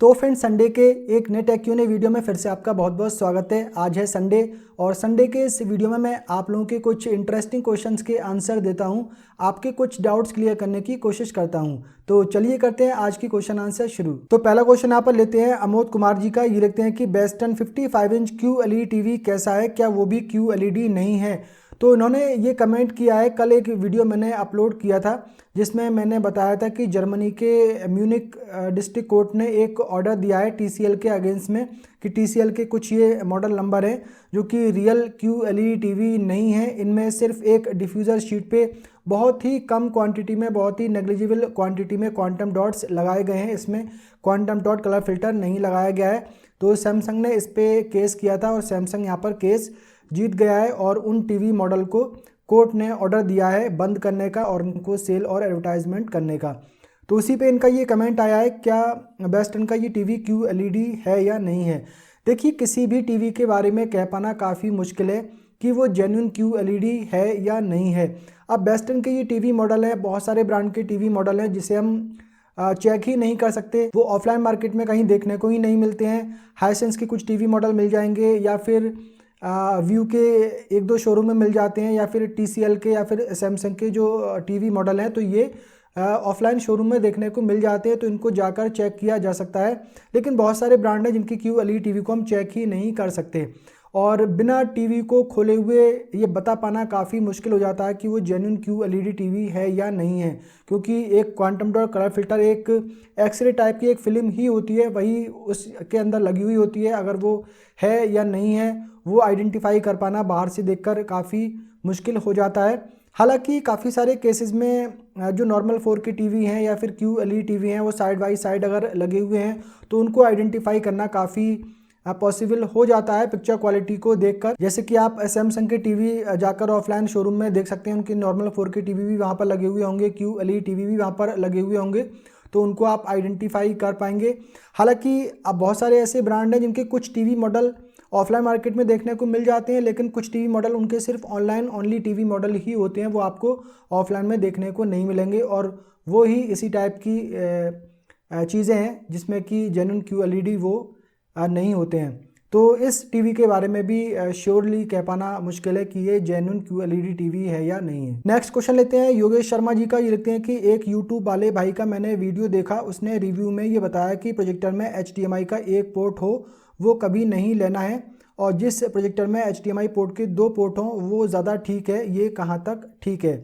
तो friends, Sunday के एक नए टेक क्यू&ए वीडियो में फिर से आपका बहुत बहुत स्वागत है। आज है संडे और संडे के इस वीडियो में मैं आप लोगों के कुछ इंटरेस्टिंग क्वेश्चंस के आंसर देता हूं, आपके कुछ डाउट्स क्लियर करने की कोशिश करता हूं। तो चलिए करते हैं आज की क्वेश्चन आंसर शुरू। तो पहला क्वेश्चन यहाँ पर लेते हैं अमोद कुमार जी का। ये लिखते हैं कि बेस्टन 55 इंच QLED टीवी कैसा है, क्या वो भी QLED नहीं है? तो इन्होंने ये कमेंट किया है। कल एक वीडियो मैंने अपलोड किया था जिसमें मैंने बताया था कि जर्मनी के म्यूनिक डिस्ट्रिक्ट कोर्ट ने एक ऑर्डर दिया है TCL के अगेंस्ट में कि TCL के कुछ ये मॉडल नंबर हैं जो कि रियल QLED टीवी नहीं है। इनमें सिर्फ एक डिफ्यूज़र शीट पे बहुत ही कम क्वांटिटी में, बहुत ही नेग्लिजिबल क्वांटिटी में क्वांटम डॉट्स लगाए गए हैं। इसमें क्वांटम डॉट कलर फिल्टर नहीं लगाया गया है। तो सैमसंग ने इस पर केस किया था और सैमसंग यहाँ पर केस जीत गया है और उन टीवी मॉडल को कोर्ट ने ऑर्डर दिया है बंद करने का और उनको सेल और एडवर्टाइजमेंट करने का। तो उसी पे इनका ये कमेंट आया है, क्या बेस्टन का ये टीवी QLED है या नहीं है। देखिए, किसी भी टीवी के बारे में कह पाना काफ़ी मुश्किल है कि वो जेन्युइन QLED है या नहीं है। अब बेस्टन के ये टीवी मॉडल है, बहुत सारे ब्रांड के टीवी मॉडल हैं जिसे हम चेक ही नहीं कर सकते, वो ऑफलाइन मार्केट में कहीं देखने को ही नहीं मिलते हैं। हाइसेंस के कुछ टीवी मॉडल मिल जाएंगे या फिर व्यू के एक दो शोरूम में मिल जाते हैं या फिर TCL के या फिर सैमसंग के जो टीवी मॉडल हैं तो ये ऑफलाइन शोरूम में देखने को मिल जाते हैं, तो इनको जाकर चेक किया जा सकता है। लेकिन बहुत सारे ब्रांड हैं जिनकी QLED टीवी को हम चेक ही नहीं कर सकते और बिना टीवी को खोले हुए ये बता पाना काफ़ी मुश्किल हो जाता है कि वो जेन्युइन QLED टीवी है या नहीं है, क्योंकि एक क्वांटम डॉट कलर फिल्टर एक एक्सरे टाइप की एक फिल्म ही होती है, वही उसके अंदर लगी हुई होती है। अगर वो है या नहीं है वो आइडेंटिफाई कर पाना बाहर से देखकर काफ़ी मुश्किल हो जाता है। हालांकि काफ़ी सारे केसेस में जो नॉर्मल 4K टीवी हैं या फिर QLED टीवी हैं वो साइड बाई साइड अगर लगे हुए हैं तो उनको आइडेंटिफाई करना काफ़ी पॉसिबल हो जाता है पिक्चर क्वालिटी को देखकर। जैसे कि आप सैमसंग के टीवी जाकर ऑफलाइन शोरूम में देख सकते हैं, उनके नॉर्मल 4K टीवी भी वहाँ पर लगे हुए होंगे, QLED टीवी भी वहाँ पर लगे हुए होंगे, तो उनको आप आइडेंटिफाई कर पाएंगे। हालांकि अब बहुत सारे ऐसे ब्रांड हैं जिनके कुछ टीवी मॉडल ऑफलाइन मार्केट में देखने को मिल जाते हैं, लेकिन कुछ टीवी मॉडल उनके सिर्फ ऑनलाइन ओनली टीवी मॉडल ही होते हैं, वो आपको ऑफलाइन में देखने को नहीं मिलेंगे और वो ही इसी टाइप की चीज़ें हैं जिसमें कि जेन्युइन QLED वो नहीं होते हैं। तो इस टीवी के बारे में भी श्योरली कह पाना मुश्किल है कि ये जेन्युइन QLED टीवी है या नहीं है। नेक्स्ट क्वेश्चन लेते हैं योगेश शर्मा जी का। ये लिखते हैं कि एक यूट्यूब वाले भाई का मैंने वीडियो देखा, उसने रिव्यू में ये बताया कि प्रोजेक्टर में HDMI का एक पोर्ट हो वो कभी नहीं लेना है और जिस प्रोजेक्टर में HDMI पोर्ट के 2 पोर्ट हों वो ज़्यादा ठीक है। ये कहाँ तक ठीक है?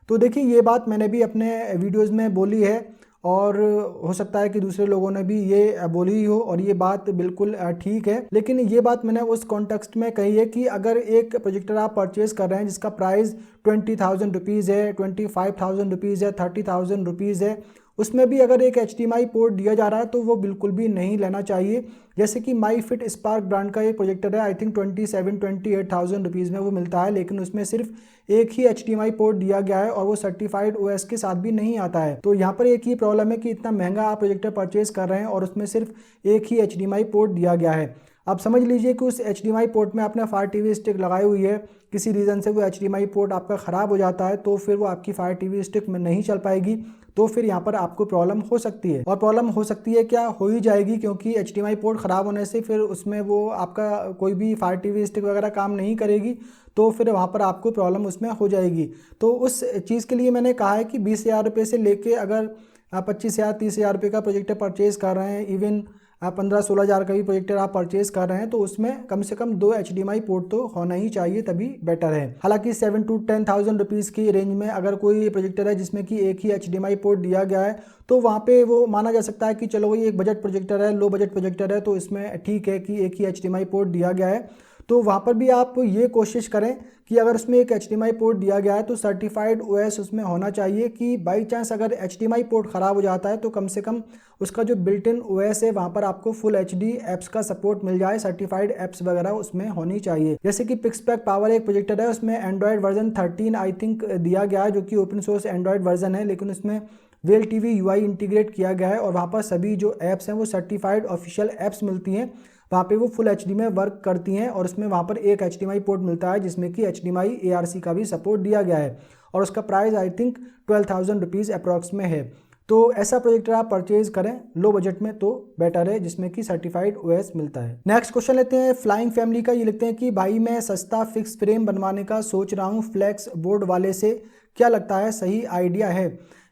तो देखिए, ये बात मैंने भी अपने वीडियोज़ में बोली है और हो सकता है कि दूसरे लोगों ने भी ये बोली हो और ये बात बिल्कुल ठीक है। लेकिन ये बात मैंने उस कॉन्टेक्स्ट में कही है कि अगर एक प्रोजेक्टर आप परचेज कर रहे हैं जिसका प्राइस 20,000 रुपीज़ है, 25,000 रुपीज़ है, 30,000 रुपीज़ है, उसमें भी अगर एक HDMI पोर्ट दिया जा रहा है तो वो बिल्कुल भी नहीं लेना चाहिए। जैसे कि माई फिट स्पार्क ब्रांड का एक प्रोजेक्टर है, आई थिंक 28,000 रुपीज़ में वो मिलता है, लेकिन उसमें सिर्फ एक ही HDMI पोर्ट दिया गया है और वो सर्टिफाइड OS के साथ भी नहीं आता है। तो यहाँ पर एक ही प्रॉब्लम है कि इतना महंगा आप प्रोजेक्टर परचेज कर रहे हैं और उसमें सिर्फ एक ही HDMI पोर्ट दिया गया है। अब समझ लीजिए कि उस HDMI पोर्ट में आपने फायर टीवी स्टिक लगाई हुई है, किसी रीज़न से वो HDMI पोर्ट आपका ख़राब हो जाता है तो फिर वो आपकी फायर टीवी स्टिक में नहीं चल पाएगी, तो फिर यहाँ पर आपको प्रॉब्लम हो सकती है। और प्रॉब्लम हो सकती है क्या, हो ही जाएगी, क्योंकि HDMI पोर्ट ख़राब होने से फिर उसमें वो आपका कोई भी फायर टीवी स्टिक वगैरह काम नहीं करेगी, तो फिर वहाँ पर आपको प्रॉब्लम उसमें हो जाएगी। तो उस चीज़ के लिए मैंने कहा है कि 20,000 रुपये से लेके अगर 25,000 30,000 रुपये का प्रोजेक्टर परचेज़ कर रहे हैं, इवन 15-16 हज़ार का भी प्रोजेक्टर आप परचेज कर रहे हैं, तो उसमें कम से कम 2 HDMI पोर्ट तो होना ही चाहिए, तभी बेटर है। हालांकि 7 to 10,000 रुपीज़ की रेंज में अगर कोई प्रोजेक्टर है जिसमें कि एक ही HDMI पोर्ट दिया गया है तो वहाँ पे वो माना जा सकता है कि चलो ये एक बजट प्रोजेक्टर है, लो बजट प्रोजेक्टर है, तो इसमें ठीक है कि एक ही HDMI पोर्ट दिया गया है। तो वहाँ पर भी आप ये कोशिश करें कि अगर उसमें एक HDMI पोर्ट दिया गया है तो सर्टिफाइड OS उसमें होना चाहिए कि बाई चांस अगर HDMI पोर्ट ख़राब हो जाता है तो कम से कम उसका जो बिल्ट इन OS है वहाँ पर आपको फुल HD ऐप्स का सपोर्ट मिल जाए, सर्टिफाइड ऐप्स वगैरह उसमें होनी चाहिए। जैसे कि पिक्सपैक पावर एक प्रोजेक्टर है, उसमें एंड्रॉयड वर्जन 13 आई थिंक दिया गया है जो कि ओपन सोर्स एंड्रॉयड वर्जन है, लेकिन उसमें वेल TV UI इंटीग्रेट किया गया है और वहाँ पर सभी जो ऐप्स हैं वो सर्टिफाइड ऑफिशियल ऐप्स मिलती हैं, वहाँ पे वो फुल HD में वर्क करती हैं और उसमें वहाँ पर एक HDMI पोर्ट मिलता है जिसमें कि HDMI ARC का भी सपोर्ट दिया गया है और उसका price I think 12,000 rupees approx में है। तो ऐसा प्रोजेक्टर आप परचेज करें लो बजट में तो बेटर है, जिसमें कि सर्टिफाइड ओएस मिलता है। नेक्स्ट क्वेश्चन लेते हैं फ्लाइंग फैमिली का। ये लिखते हैं कि भाई मैं सस्ता फिक्स फ्रेम बनवाने का सोच रहा हूँ, फ्लेक्स बोर्ड वाले से क्या लगता है सही आइडिया है?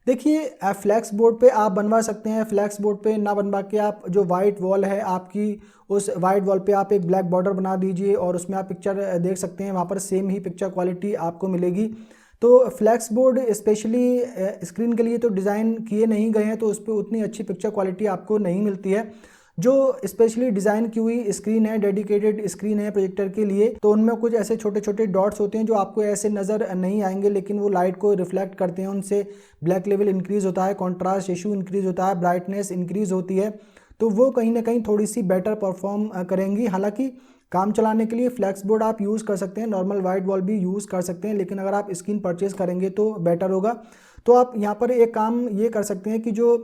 देखिए फ्लैक्स बोर्ड पे आप बनवा सकते हैं। फ्लैक्स बोर्ड पे ना बनवा के आप जो वाइट वॉल है आपकी, उस वाइट वॉल पे आप एक ब्लैक बॉर्डर बना दीजिए और उसमें आप पिक्चर देख सकते हैं, वहाँ पर सेम ही पिक्चर क्वालिटी आपको मिलेगी। तो फ्लैक्स बोर्ड स्पेशली स्क्रीन के लिए तो डिज़ाइन किए नहीं गए हैं, तो उस पर उतनी अच्छी पिक्चर क्वालिटी आपको नहीं मिलती है। जो स्पेशली डिज़ाइन की हुई स्क्रीन है, डेडिकेटेड स्क्रीन है प्रोजेक्टर के लिए, तो उनमें कुछ ऐसे छोटे छोटे डॉट्स होते हैं जो आपको ऐसे नज़र नहीं आएंगे, लेकिन वो लाइट को रिफ्लेक्ट करते हैं, उनसे ब्लैक लेवल इंक्रीज़ होता है, कॉन्ट्रास्ट इशू इंक्रीज़ होता है, ब्राइटनेस इंक्रीज़ होती है, तो वो कहीं ना कहीं थोड़ी सी बेटर परफॉर्म करेंगी। हालांकि काम चलाने के लिए फ्लैक्स बोर्ड आप यूज़ कर सकते हैं, नॉर्मल वाइट वॉल भी यूज़ कर सकते हैं, लेकिन अगर आप स्क्रीन परचेज़ करेंगे तो बेटर होगा। तो आप यहाँ पर एक काम ये कर सकते हैं कि जो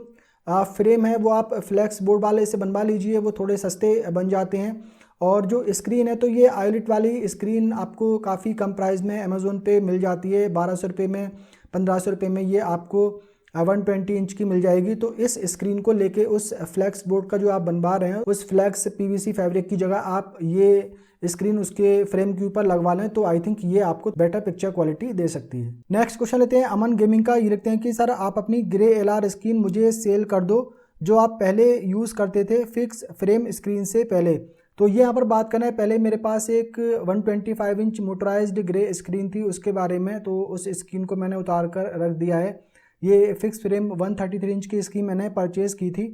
फ्रेम है वो आप फ्लैक्स बोर्ड वाले से बनवा लीजिए, वो थोड़े सस्ते बन जाते हैं। और जो स्क्रीन है तो ये आयोलिट वाली स्क्रीन आपको काफ़ी कम प्राइस में अमेज़ोन पे मिल जाती है, 1200 रुपये में, 1500 रुपये में ये आपको 120 इंच की मिल जाएगी। तो इस स्क्रीन को लेके उस फ्लैक्स बोर्ड का जो आप बनवा रहे हैं उस फ्लैक्स पीवीसी फैब्रिक की जगह आप ये स्क्रीन उसके फ्रेम के ऊपर लगवा लें, तो आई थिंक ये आपको बेटर पिक्चर क्वालिटी दे सकती है। नेक्स्ट क्वेश्चन लेते हैं अमन गेमिंग का। ये लिखते हैं कि सर आप अपनी ग्रे एलआर स्क्रीन मुझे सेल कर दो जो आप पहले यूज़ करते थे फिक्स फ्रेम स्क्रीन से पहले। तो ये यहाँ पर बात करना है, पहले मेरे पास एक 125 इंच मोटराइज्ड ग्रे स्क्रीन थी, उसके बारे में। तो उस स्क्रीन को मैंने उतार कर रख दिया है। ये फिक्स फ्रेम 133 इंच की स्क्रीन मैंने परचेज़ की थी,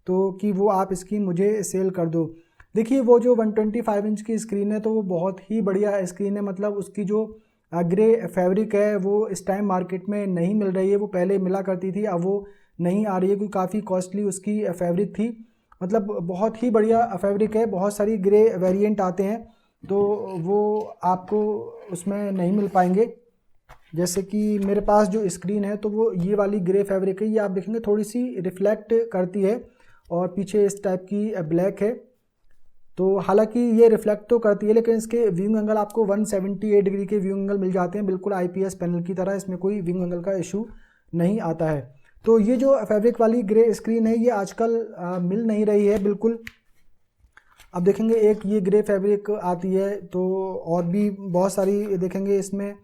तो कि वो आप स्क्रीन मुझे सेल कर दो। देखिए वो जो 125 इंच की स्क्रीन है तो वो बहुत ही बढ़िया स्क्रीन है, मतलब उसकी जो ग्रे फैब्रिक है वो इस टाइम मार्केट में नहीं मिल रही है, वो पहले मिला करती थी, अब वो नहीं आ रही है क्योंकि काफ़ी कॉस्टली उसकी फैब्रिक थी। मतलब बहुत ही बढ़िया फैब्रिक है, बहुत सारी ग्रे वेरिएंट आते हैं तो वो आपको उसमें नहीं मिल पाएंगे। जैसे कि मेरे पास जो स्क्रीन है तो वो ये वाली ग्रे फैब्रिक है, ये आप देखेंगे थोड़ी सी रिफ्लेक्ट करती है और पीछे इस टाइप की ब्लैक है। तो हालांकि ये रिफ्लेक्ट तो करती है लेकिन इसके व्यूइंग एंगल आपको 178 डिग्री के व्यूइंग एंगल मिल जाते हैं, बिल्कुल आईपीएस पैनल की तरह, इसमें कोई व्यूइंग एंगल का इशू नहीं आता है। तो ये जो फैब्रिक वाली ग्रे स्क्रीन है ये आजकल मिल नहीं रही है बिल्कुल। अब देखेंगे एक ये ग्रे फैब्रिक आती है, तो और भी बहुत सारी देखेंगे इसमें।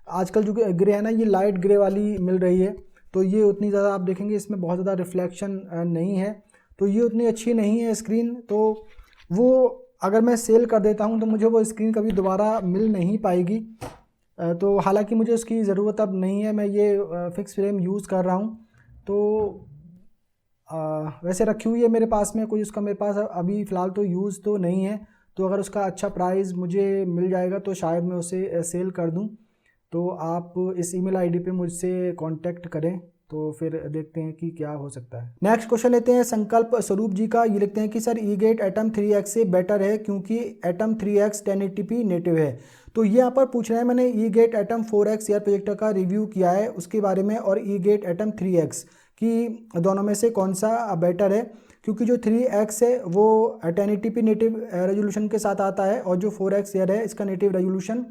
आजकल जो ग्रे है ना ये लाइट ग्रे वाली मिल रही है, तो ये उतनी ज़्यादा आप देखेंगे इसमें बहुत ज़्यादा रिफ्लेक्शन नहीं है, तो ये उतनी अच्छी नहीं है स्क्रीन। तो वो अगर मैं सेल कर देता हूँ तो मुझे वो स्क्रीन कभी दोबारा मिल नहीं पाएगी। तो हालांकि मुझे उसकी ज़रूरत अब नहीं है, मैं ये फिक्स फ्रेम यूज़ कर रहा हूँ। तो वैसे रखी हुई है मेरे पास में, कोई उसका मेरे पास अभी फ़िलहाल तो यूज़ तो नहीं है। तो अगर उसका अच्छा प्राइस मुझे मिल जाएगा तो शायद मैं उसे सेल कर दूं। तो आप इस ईमेल आईडी पे मुझसे कांटेक्ट करें, तो फिर देखते हैं कि क्या हो सकता है। नेक्स्ट क्वेश्चन लेते हैं संकल्प स्वरूप जी का। ये लिखते हैं कि सर ईगेट एटम 3x से बेटर है क्योंकि एटम 3x 1080p नेटिव है। तो ये यहाँ पर पूछ रहे हैं, मैंने ईगेट एटम 4x एयर प्रोजेक्टर का रिव्यू किया है उसके बारे में, और ईगेट एटम 3x कि दोनों में से कौन सा बेटर है, क्योंकि जो 3x है वो 1080p नेटिव रेजोल्यूशन के साथ आता है और जो 4x एयर है इसका नेटिव रेजोल्यूशन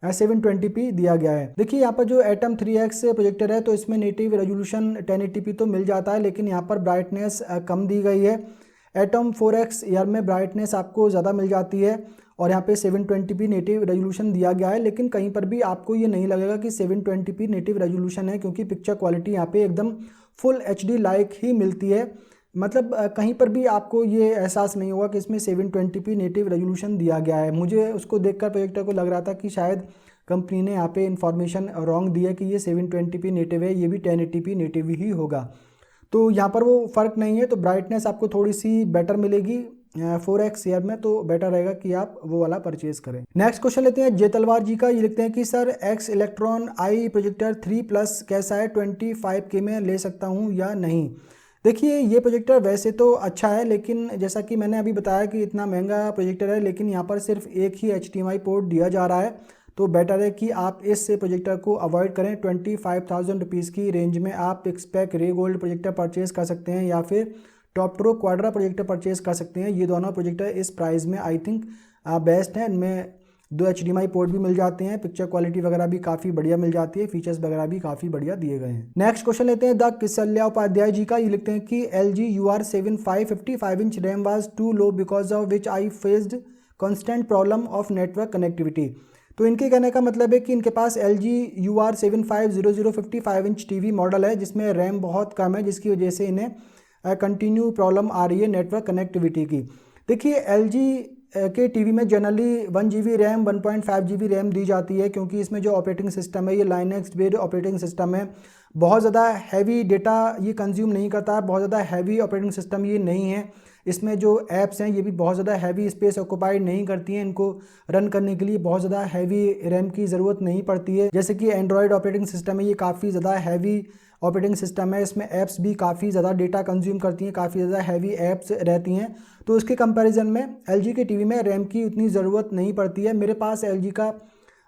720p दिया गया है। देखिए यहाँ पर जो एटम 3x प्रोजेक्टर है तो इसमें नेटिव रेजोल्यूशन 1080p तो मिल जाता है, लेकिन यहाँ पर ब्राइटनेस कम दी गई है। एटम 4x एयर में ब्राइटनेस आपको ज़्यादा मिल जाती है और यहाँ पे 720p नेटिव रेजोल्यूशन दिया गया है, लेकिन कहीं पर भी आपको ये नहीं लगेगा कि 720p नेटिव रेजोल्यूशन है, क्योंकि पिक्चर क्वालिटी यहाँ पे एकदम फुल HD लाइक ही मिलती है। मतलब कहीं पर भी आपको ये एहसास नहीं होगा कि इसमें 720p नेटिव रेजोल्यूशन दिया गया है। मुझे उसको देखकर प्रोजेक्टर को लग रहा था कि शायद कंपनी ने यहाँ पे इन्फॉर्मेशन रॉन्ग दी है कि ये 720p नेटिव है, ये भी 1080p नेटिव ही होगा। तो यहाँ पर वो फ़र्क नहीं है, तो ब्राइटनेस आपको थोड़ी सी बेटर मिलेगी 4x एयर में, तो बेटर रहेगा कि आप वो वाला परचेज करें। नेक्स्ट क्वेश्चन लेते हैं जय तलवार जी का। ये लिखते हैं कि सर एक्स इलेक्ट्रॉन आई प्रोजेक्टर 3+ कैसा है, 25K में ले सकता हूँ या नहीं? देखिए ये प्रोजेक्टर वैसे तो अच्छा है, लेकिन जैसा कि मैंने अभी बताया कि इतना महंगा प्रोजेक्टर है, लेकिन यहाँ पर सिर्फ एक ही HDMI पोर्ट दिया जा रहा है, तो बेटर है कि आप इस प्रोजेक्टर को अवॉइड करें। 25,000 रुपीज़ की रेंज में आप एक्सपेक रे गोल्ड प्रोजेक्टर परचेज़ कर सकते हैं या फिर टॉपट्रो क्वाड्रा प्रोजेक्टर परचेज़ कर सकते हैं। ये दोनों प्रोजेक्टर इस प्राइस में आई थिंक बेस्ट हैं। इनमें 2 HDMI पोर्ट भी मिल जाते हैं, पिक्चर क्वालिटी वगैरह भी काफ़ी बढ़िया मिल जाती है, फीचर्स वगैरह भी काफ़ी बढ़िया दिए गए हैं। नेक्स्ट क्वेश्चन लेते हैं द किसल्या उपाध्याय जी का। ये लिखते हैं कि LG UR7 55 inch RAM was too low because of which I faced constant problem of network connectivity. तो इनके कहने का मतलब है कि इनके पास LG UR7500 55 inch TV model है जिसमें रैम बहुत कम है, जिसकी वजह से इन्हें कंटिन्यू प्रॉब्लम आ रही है नेटवर्क कनेक्टिविटी की। देखिए LG के टीवी में generally 1 GB RAM 1.5 GB RAM दी जाती है, क्योंकि इसमें जो ऑपरेटिंग सिस्टम है ये लाइनक्स बेस्ड ऑपरेटिंग सिस्टम है। बहुत ज़्यादा हैवी डेटा ये कंज्यूम नहीं करता है, बहुत ज़्यादा हैवी ऑपरेटिंग सिस्टम ये नहीं है। इसमें जो ऐप्स हैं ये भी बहुत ज़्यादा हैवी स्पेस ऑक्यूपाइड नहीं करती हैं, इनको रन करने के लिए बहुत ज़्यादा हैवी रैम की ज़रूरत नहीं पड़ती है। जैसे कि एंड्रॉयड ऑपरेटिंग सिस्टम है, ये काफ़ी ज़्यादा हैवी ऑपरेटिंग सिस्टम है, इसमें ऐप्स भी काफ़ी ज़्यादा डेटा कंज्यूम करती हैं, काफ़ी ज़्यादा हैवी ऐप्स रहती हैं। तो उसके कंपैरिजन में LG के टीवी में रैम की उतनी ज़रूरत नहीं पड़ती है। मेरे पास LG का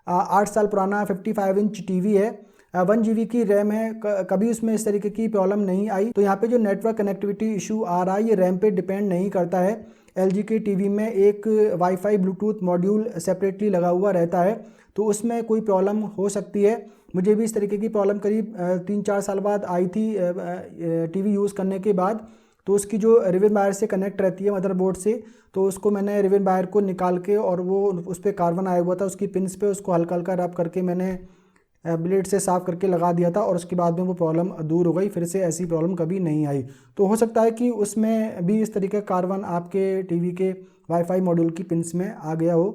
8 साल पुराना 55 इंच TV है, 1 GB की रैम है, कभी उसमें इस तरीके की प्रॉब्लम नहीं आई। तो यहाँ पे जो नेटवर्क कनेक्टिविटी इशू आ रहा है ये रैम पे डिपेंड नहीं करता है। LG के टीवी में एक वाईफाई ब्लूटूथ मॉड्यूल सेपरेटली लगा हुआ रहता है, तो उसमें कोई प्रॉब्लम हो सकती है। मुझे भी इस तरीके की प्रॉब्लम करीब 3-4 साल बाद आई थी TV यूज़ करने के बाद। तो उसकी जो रिबन वायर से कनेक्ट रहती है मदरबोर्ड से, तो उसको मैंने रिबन वायर को निकाल के और वो उस पर कार्बन आया हुआ था उसकी पिन्स पे, उसको हल्का हल्का रब करके मैंने ब्लेड से साफ़ करके लगा दिया था और उसके बाद में वो प्रॉब्लम दूर हो गई, फिर से ऐसी प्रॉब्लम कभी नहीं आई। तो हो सकता है कि उसमें भी इस तरीके का कार्बन आपके टीवी के वाईफाई मॉड्यूल की पिन्स में आ गया हो।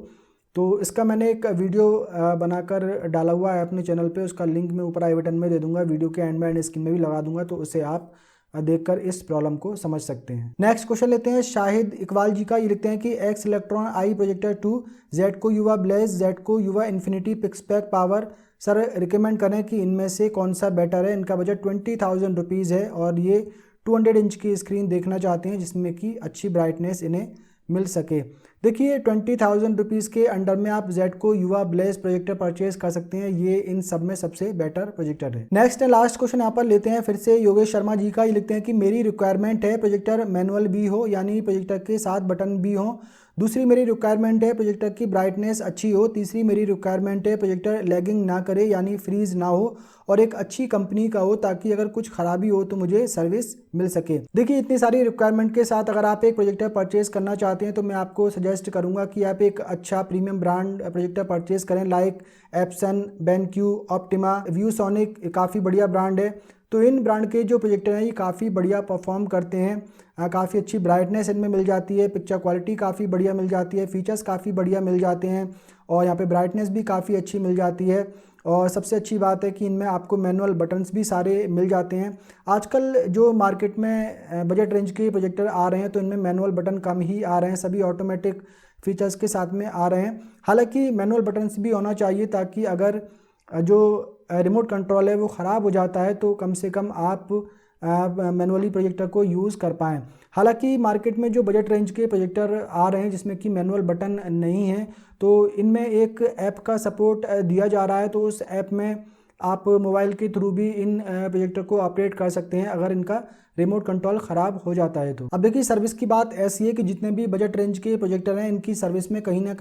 तो इसका मैंने एक वीडियो बनाकर डाला हुआ है अपने चैनल पे, उसका लिंक मैं ऊपर आई बटन में दे दूंगा, वीडियो के एंड में एंड स्क्रीन में भी लगा दूंगा, तो उसे आप देखकर इस प्रॉब्लम को समझ सकते हैं। नेक्स्ट क्वेश्चन लेते हैं शाहिद इकबाल जी का। ये लिखते हैं कि एक्स इलेक्ट्रॉन आई प्रोजेक्टर 2 जेडको युवा ब्लेज जेडको युवा इन्फिनिटी पिक्सपैक पावर, सर रिकमेंड करें कि इनमें से कौन सा बेटर है। इनका बजट 20,000 रुपीज़ है और ये 200 इंच की स्क्रीन देखना चाहते हैं जिसमें कि अच्छी ब्राइटनेस इन्हें मिल सके। देखिए 20,000 रुपीज़ के अंडर में आप जेडको युवा ब्लेज प्रोजेक्टर परचेज कर सकते हैं, ये इन सब में सबसे बेटर प्रोजेक्टर है। नेक्स्ट एंड लास्ट क्वेश्चन यहाँ पर लेते हैं फिर से योगेश शर्मा जी का। ये लिखते हैं कि मेरी रिक्वायरमेंट है प्रोजेक्टर मैनुअल भी हो, यानी प्रोजेक्टर के 7 बटन भी हो। दूसरी मेरी रिक्वायरमेंट है प्रोजेक्टर की ब्राइटनेस अच्छी हो। तीसरी मेरी रिक्वायरमेंट है प्रोजेक्टर लैगिंग ना करे, यानी फ्रीज ना हो और एक अच्छी कंपनी का हो, ताकि अगर कुछ खराबी हो तो मुझे सर्विस मिल सके। देखिए इतनी सारी रिक्वायरमेंट के साथ अगर आप एक प्रोजेक्टर परचेज करना चाहते हैं तो मैं आपको सजेस्ट करूंगा कि आप एक अच्छा प्रीमियम ब्रांड प्रोजेक्टर परचेज करें, like Epson, BenQ, optima, ViewSonic, काफ़ी बढ़िया ब्रांड है। तो इन ब्रांड के जो प्रोजेक्टर हैं ये काफ़ी बढ़िया परफॉर्म करते हैं, काफ़ी अच्छी ब्राइटनेस इनमें मिल जाती है, पिक्चर क्वालिटी काफ़ी बढ़िया मिल जाती है, फीचर्स काफ़ी बढ़िया मिल जाते हैं और यहाँ पे ब्राइटनेस भी काफ़ी अच्छी मिल जाती है। और सबसे अच्छी बात है कि इनमें आपको मैनुअल बटन्स भी सारे मिल जाते हैं। आजकल जो मार्केट में बजट रेंज के प्रोजेक्टर आ रहे हैं तो इनमें मैनुअल बटन कम ही आ रहे हैं, सभी ऑटोमेटिक फीचर्स के साथ में आ रहे हैं। हालांकि मैनुअल बटन्स भी होना चाहिए ताकि अगर जो रिमोट कंट्रोल है वो ख़राब हो जाता है तो कम से कम आप मैनुअली प्रोजेक्टर को यूज़ कर पाएँ। हालांकि मार्केट में जो बजट रेंज के प्रोजेक्टर आ रहे हैं जिसमें कि मैनुअल बटन नहीं है, तो इनमें एक ऐप का सपोर्ट दिया जा रहा है, तो उस ऐप में आप मोबाइल के थ्रू भी इन प्रोजेक्टर को ऑपरेट कर सकते हैं अगर इनका रिमोट कंट्रोल ख़राब हो जाता है तो। अब देखिए सर्विस की बात ऐसी है कि जितने भी बजट रेंज के प्रोजेक्टर हैं इनकी सर्विस में कहीं ना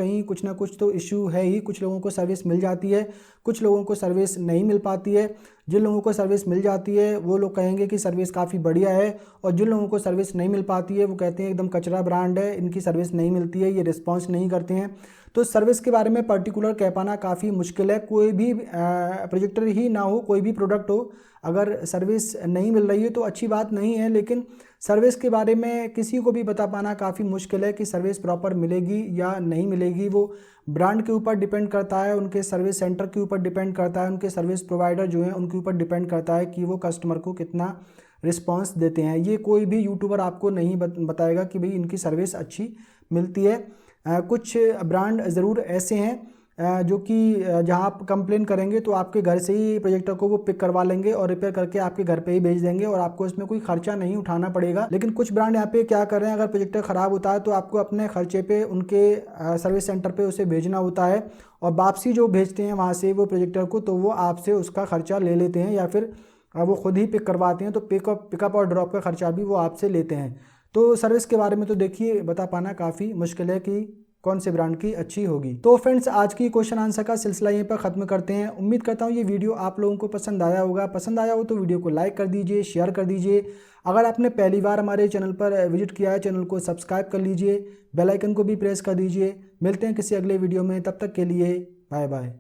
कुछ तो इशू है ही। कुछ लोगों को सर्विस मिल जाती है, कुछ लोगों को सर्विस नहीं मिल पाती है। जिन लोगों को सर्विस मिल जाती है वो लोग कहेंगे कि सर्विस काफ़ी बढ़िया है, और जिन लोगों को सर्विस नहीं मिल पाती है वो कहते हैं एकदम कचरा ब्रांड है, इनकी सर्विस नहीं मिलती है, ये रिस्पॉन्स नहीं करते हैं। तो सर्विस के बारे में पर्टिकुलर कह पाना काफ़ी मुश्किल है। कोई भी प्रोजेक्टर ही ना हो, कोई भी प्रोडक्ट हो, अगर सर्विस नहीं मिल रही है तो अच्छी बात नहीं है, लेकिन सर्विस के बारे में किसी को भी बता पाना काफ़ी मुश्किल है कि सर्विस प्रॉपर मिलेगी या नहीं मिलेगी। वो ब्रांड के ऊपर डिपेंड करता है, उनके सर्विस सेंटर के ऊपर डिपेंड करता है, उनके सर्विस प्रोवाइडर जो हैं उनके ऊपर डिपेंड करता है कि वो कस्टमर को कितना रिस्पॉन्स देते हैं। ये कोई भी यूट्यूबर आपको नहीं बताएगा कि भाई इनकी सर्विस अच्छी मिलती है। कुछ ब्रांड ज़रूर ऐसे हैं जो कि जहां आप कंप्लेन करेंगे तो आपके घर से ही प्रोजेक्टर को वो पिक करवा लेंगे और रिपेयर करके आपके घर पे ही भेज देंगे और आपको इसमें कोई खर्चा नहीं उठाना पड़ेगा। लेकिन कुछ ब्रांड यहाँ पे क्या कर रहे हैं, अगर प्रोजेक्टर ख़राब होता है तो आपको अपने खर्चे पे उनके सर्विस सेंटर पे उसे भेजना होता है, और वापसी जो भेजते हैं वहाँ से वो प्रोजेक्टर को, तो वो आपसे उसका खर्चा ले लेते हैं, या फिर वो खुद ही पिक करवाते हैं, तो पिकअप और ड्रॉप का खर्चा भी वो आपसे लेते हैं। तो सर्विस के बारे में तो देखिए बता पाना काफ़ी मुश्किल है कि कौन से ब्रांड की अच्छी होगी। तो फ्रेंड्स आज की क्वेश्चन आंसर का सिलसिला यहीं पर खत्म करते हैं। उम्मीद करता हूँ ये वीडियो आप लोगों को पसंद आया होगा। पसंद आया हो तो वीडियो को लाइक कर दीजिए, शेयर कर दीजिए। अगर आपने पहली बार हमारे चैनल पर विजिट किया है, चैनल को सब्सक्राइब कर लीजिए, बेल आइकन को भी प्रेस कर दीजिए। मिलते हैं किसी अगले वीडियो में, तब तक के लिए बाय बाय।